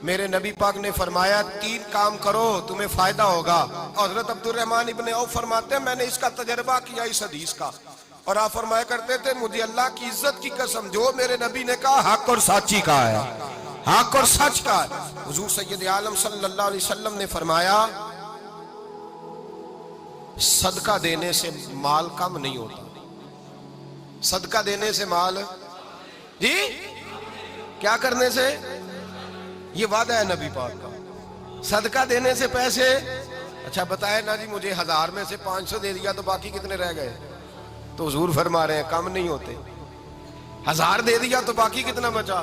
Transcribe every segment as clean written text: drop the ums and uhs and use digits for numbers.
میرے نبی پاک نے فرمایا 3 کام کرو تمہیں فائدہ ہوگا. حضرت عبدالرحمن ابن عوف فرماتے ہیں میں نے اس کا تجربہ کیا اس حدیث کا, اور آپ فرمایا کرتے تھے مجھے اللہ کی عزت کی قسم جو میرے نبی نے کہا حق اور سچی کہا ہے, حق اور سچ کہا ہے. حضور سید عالم صلی اللہ علیہ وسلم نے فرمایا صدقہ دینے سے مال کم نہیں ہوتا. صدقہ دینے سے مال جی کیا کرنے سے, یہ وعدہ ہے نبی پاک کا. صدقہ دینے سے پیسے, اچھا بتائے نا جی مجھے 1000 میں سے 500 دے دیا تو باقی کتنے رہ گئے, تو حضور فرما رہے ہیں کم نہیں ہوتے. 1000 دے دیا تو باقی کتنا بچا,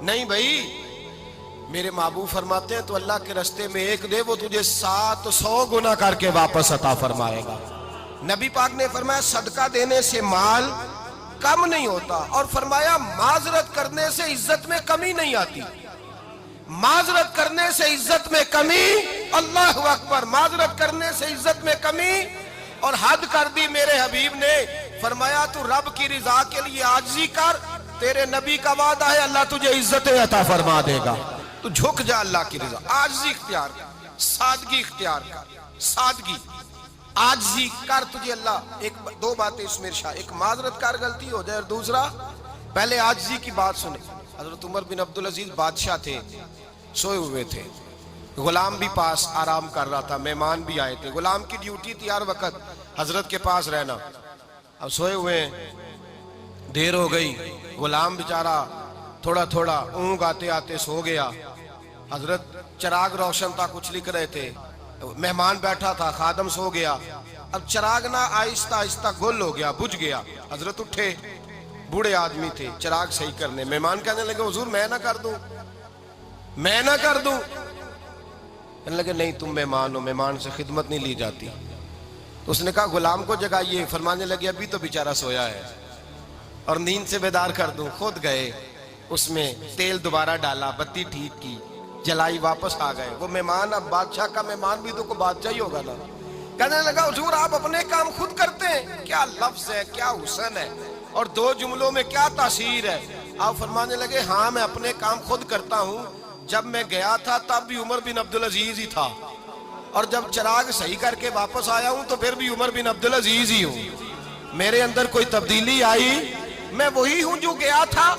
نہیں بھائی. میرے محبوب فرماتے ہیں تو اللہ کے رستے میں 1 دے وہ تجھے 700 گنا کر کے واپس عطا فرمائے گا. نبی پاک نے فرمایا صدقہ دینے سے مال کم نہیں ہوتا, اور فرمایا معذرت کرنے سے عزت میں کمی نہیں آتی. معذرت کرنے سے عزت میں کمی, اللہ اکبر, معذرت کرنے سے عزت میں کمی. اور حد کر دی میرے حبیب نے, فرمایا تو رب کی رضا کے لیے عاجزی کر, تیرے نبی کا وعدہ ہے اللہ تجھے عزت عطا فرما دے گا. تو جھک جا اللہ کی رضا, عاجزی اختیار کر, سادگی اختیار کر, سادگی عاجزی کر, تجھے اللہ 2 باتیں اس میں ارشاد, ایک معذرت کر غلطی ہو جائے, اور دوسرا پہلے عاجزی کی بات سنے. حضرت عمر بن عبدالعزیز بادشاہ تھے, سوئے ہوئے تھے, غلام بھی پاس آرام کر رہا تھا, مہمان بھی آئے تھے. غلام کی ڈیوٹی تھی ہر وقت حضرت کے پاس رہنا. اب سوئے ہوئے, دیر ہو گئی, غلام بیچارہ تھوڑا تھوڑا اونگ آتے آتے سو گیا. حضرت چراغ روشن تھا, کچھ لکھ رہے تھے, مہمان بیٹھا تھا, خادم سو گیا. اب چراغ نہ آہستہ آہستہ گل ہو گیا, بجھ گیا. حضرت اٹھے, بوڑھے آدمی تھے, چراغ صحیح کرنے. مہمان کہنے لگے حضور میں نہ کر دوں, میں نہ کر دوں. کہنے لگے نہیں تم مہمان ہو, مہمان سے خدمت نہیں لی جاتی. تو اس نے کہا غلام کو جگائیے. فرمانے لگے ابھی تو بیچارہ سویا ہے اور نیند سے بیدار کر دوں. خود گئے, اس میں تیل دوبارہ ڈالا, بتی ٹھیک کی, جلائی, واپس آ گئے. وہ مہمان, اب بادشاہ کا مہمان بھی تو کو بادشاہ ہی ہوگا نا. کہنے لگا حضور آپ اپنے کام خود کرتے ہیں, کیا لفظ ہے, کیا حسن ہے, اور 2 جملوں میں کیا تاثیر ہے. آپ فرمانے لگے ہاں میں اپنے کام خود کرتا ہوں. جب میں گیا تھا تب بھی عمر بن عبدالعزیز ہی تھا, اور جب چراغ صحیح کر کے واپس آیا ہوں تو پھر بھی عمر بن عبدالعزیز ہی ہوں. میرے اندر کوئی تبدیلی آئی, میں وہی ہوں جو گیا تھا.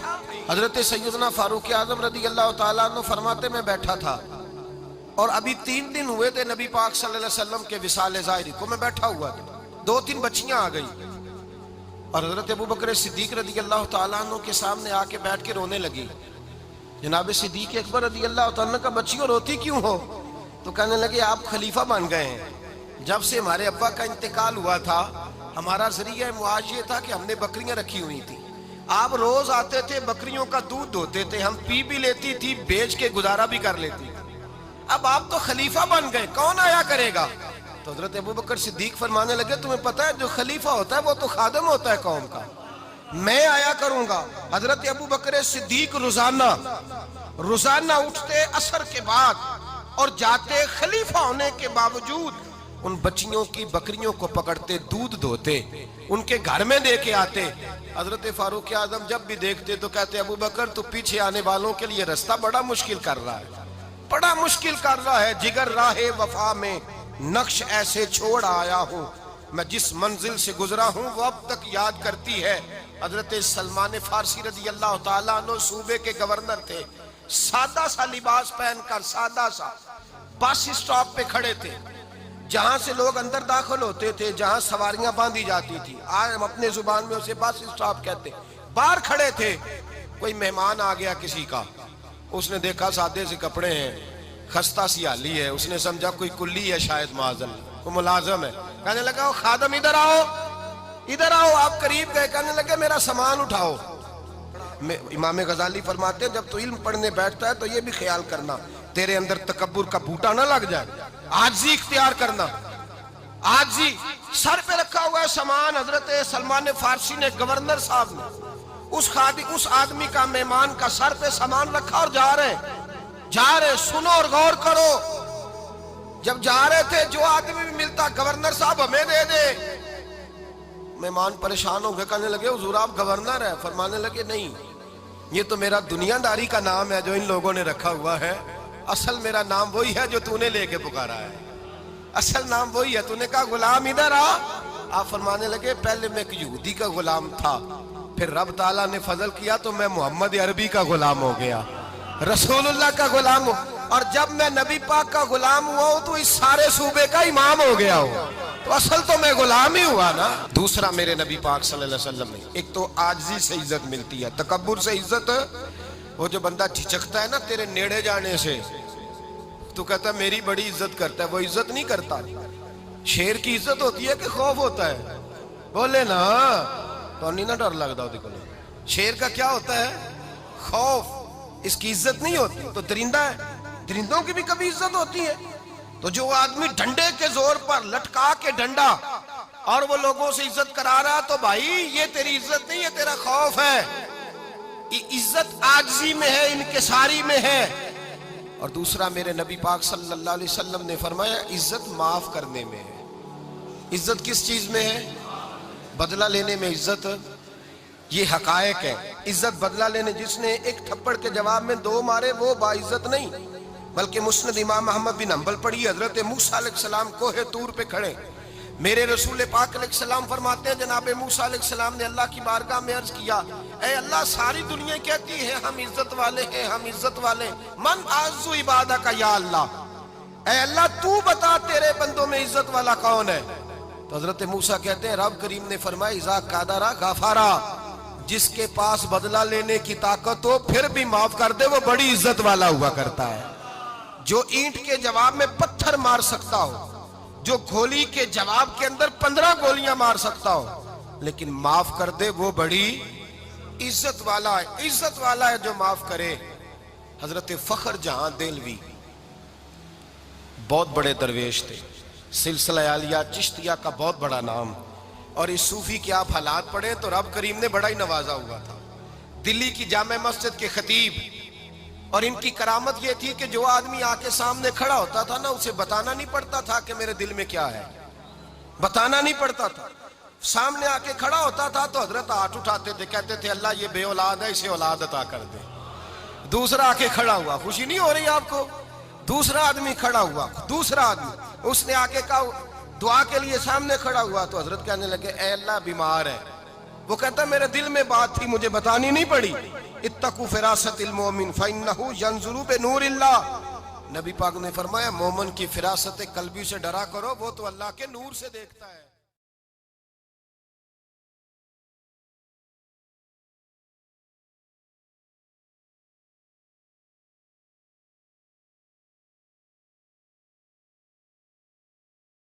حضرت سیدنا فاروق اعظم رضی اللہ تعالیٰ عنہ فرماتے میں بیٹھا تھا, اور ابھی 3 دن ہوئے تھے نبی پاک صلی اللہ علیہ وسلم کے وصال ظاہری کو. میں بیٹھا ہوا تھا, 2-3 بچیاں آ گئی, اور حضرت ابو بکر صدیق رضی اللہ تعالیٰ عنہ کے سامنے آ کے بیٹھ کے رونے لگی. جناب صدیق اکبر رضی اللہ تعالیٰ عنہ کا بچیوں روتی کیوں ہو؟ تو کہنے لگے آپ خلیفہ بن گئے ہیں. جب سے ہمارے ابا کا انتقال ہوا تھا ہمارا ذریعہ معاش یہ تھا کہ ہم نے بکریاں رکھی ہوئی تھی. آپ روز آتے تھے, بکریوں کا دودھ دھوتے تھے, ہم پی بھی لیتی تھی, بیچ کے گزارا بھی کر لیتی. اب آپ تو خلیفہ بن گئے, کون آیا کرے گا؟ تو حضرت ابو بکر صدیق فرمانے لگے تمہیں پتہ ہے جو خلیفہ ہوتا ہے وہ تو خادم ہوتا ہے قوم کا, میں آیا کروں گا. حضرت ابو بکر صدیق روزانہ اٹھتے عصر کے بعد اور جاتے, خلیفہ ہونے کے باوجود ان بچیوں کی بکریوں کو پکڑتے, دودھ دھوتے, ان کے گھر میں دے کے آتے. حضرت فاروق اعظم جب بھی دیکھتے تو کہتے ابو بکر تو پیچھے آنے والوں کے لیے رستہ بڑا مشکل کر رہا ہے, بڑا مشکل کر رہا ہے. جگر راہ وفا میں نقش ایسے چھوڑ آیا ہوں, میں جس منزل سے گزرا ہوں وہ اب تک یاد کرتی ہے. حضرت سلمان فارسی رضی اللہ تعالیٰ عنہ صوبے کے گورنر تھے, سادہ سا لباس پہن کر, سادہ سا, بس اسٹاپ پہ کھڑے تھے, جہاں سے لوگ اندر داخل ہوتے تھے, جہاں سواریاں باندھی جاتی تھی, آج ہم اپنے زبان میں اسے بس اسٹاپ کہتے. باہر کھڑے تھے, کوئی مہمان آ گیا کسی کا, اس نے دیکھا سادے سے کپڑے ہیں, خستہ سی حالی ہے, اس نے سمجھا کوئی کلی ہے شاید, معاذ اللہ کوئی ملازم ہے. کہنے لگا خادم ادھر آؤ, ادھر آؤ. آپ قریب گئے, کہنے لگے میرا سامان اٹھاؤ. امام غزالی فرماتے ہیں جب تو علم پڑھنے بیٹھتا ہے تو یہ بھی خیال کرنا تیرے اندر تکبر کا بوٹا نہ لگ جائے, عاجزی اختیار کرنا. عاجزی, سر پہ رکھا ہوا ہے سامان. حضرت سلمان فارسی نے, گورنر صاحب نے, اس آدمی کا, مہمان کا سر پہ سامان رکھا اور جا رہے. سنو اور غور کرو. جب جا رہے تھے جو آدمی بھی ملتا گورنر صاحب ہمیں دے دے. مہمان پریشان ہو گئے, کہنے لگے حضور آپ گورنر ہیں؟ فرمانے لگے نہیں, یہ تو میرا دنیا داری کا نام ہے جو ان لوگوں نے رکھا ہوا ہے، اصل میرا نام وہی ہے جو تو نے لے کے پکارا ہے، اصل نام وہی ہے۔ تو نے کہا غلام ادھر آ، آپ فرمانے لگے پہلے میں ایک یہودی کا غلام تھا، پھر رب تعالیٰ نے فضل کیا تو میں محمد عربی کا غلام ہو گیا، رسول اللہ کا غلام ہوں، اور جب میں نبی پاک کا غلام ہوا ہوں تو اس سارے صوبے کا امام ہو گیا ہوں، تو اصل تو میں غلام ہی ہوا نا۔ دوسرا میرے نبی پاک صلی اللہ علیہ وسلم نے ایک تو عاجزی سے عزت ملتی ہے، تکبر سے عزت، وہ جو بندہ جھجکتا ہے نا تیرے نیڑے جانے سے، تو کہتا ہے میری بڑی عزت کرتا ہے، وہ عزت نہیں کرتا۔ شیر کی عزت ہوتی ہے کہ خوف ہوتا ہے؟ بولے نا، تو نہیں نہ ڈر لگتا ہوتی کو۔ شیر کا کیا ہوتا ہے؟ خوف، اس کی عزت نہیں ہوتی۔ تو درندہ ہے، درندوں کی بھی کبھی عزت ہوتی ہے؟ تو جو آدمی ڈنڈے کے زور پر لٹکا کے ڈنڈا اور وہ لوگوں سے عزت کرا رہا، تو بھائی یہ تیری عزت نہیں، یہ تیرا خوف ہے۔ عزت عاجزی میں ہے، انکساری میں ہے۔ اور دوسرا میرے نبی پاک صلی اللہ علیہ وسلم نے فرمایا عزت معاف کرنے میں ہے۔ عزت کس چیز میں ہے؟ بدلہ لینے میں عزت، یہ حقائق ہے۔ عزت بدلہ لینے، جس نے ایک تھپڑ کے جواب میں 2 مارے وہ باعزت نہیں، بلکہ مسند امام احمد بن حنبل پڑھی، حضرت موسیٰ علیہ السلام کوہ طور پہ کھڑے، میرے رسول پاک علیہ السلام فرماتے ہیں جناب موسیٰ علیہ السلام نے اللہ کی بارگاہ میں عرض کیا، اے اللہ ساری دنیا کہتی ہے ہم عزت والے ہیں، ہم عزت والے، من اعز عبادک یا اللہ، اے اللہ تو بتا تیرے بندوں میں عزت والا کون ہے؟ تو حضرت موسیٰ کہتے ہیں رب کریم نے فرمایا اذا قادرا غفارا، جس کے پاس بدلہ لینے کی طاقت ہو پھر بھی معاف کر دے وہ بڑی عزت والا ہوا کرتا ہے۔ جو اینٹ کے جواب میں پتھر مار سکتا ہو، جو گولی کے جواب کے اندر 15 گولیاں مار سکتا ہو لیکن معاف کر دے وہ بڑی عزت والا ہے۔ عزت والا ہے جو معاف کرے۔ حضرت فخر جہاں دہلوی بہت بڑے درویش تھے، سلسلہ عالیہ چشتیہ کا بہت بڑا نام، اور اس صوفی کے آپ حالات پڑھیں تو رب کریم نے بڑا ہی نوازا ہوا تھا۔ دلی کی جامع مسجد کے خطیب، اور ان کی کرامت یہ تھی کہ جو آدمی آ کے سامنے کھڑا ہوتا تھا نا اسے بتانا نہیں پڑتا تھا کہ میرے دل میں کیا ہے، بتانا نہیں پڑتا تھا۔ سامنے آ کے کھڑا ہوتا تھا تو حضرت ہاتھ اٹھاتے تھے، کہتے تھے اللہ یہ بے اولاد ہے اسے اولاد عطا کر دے۔ دوسرا آ کے کھڑا ہوا، خوشی نہیں ہو رہی آپ کو؟ دوسرا آدمی کھڑا ہوا، دوسرا آدمی، اس نے آ کے کہا دعا کے لیے سامنے کھڑا ہوا تو حضرت کہنے لگے اے اللہ بیمار ہے، وہ کہتا میرے دل میں بات تھی مجھے بتانی نہیں پڑی، اتقوا فراست المومن فإنہ ینظر بنور اللہ، نبی پاک نے فرمایا مومن کی فراست قلبی سے ڈرا کرو، وہ تو اللہ کے نور سے دیکھتا ہے۔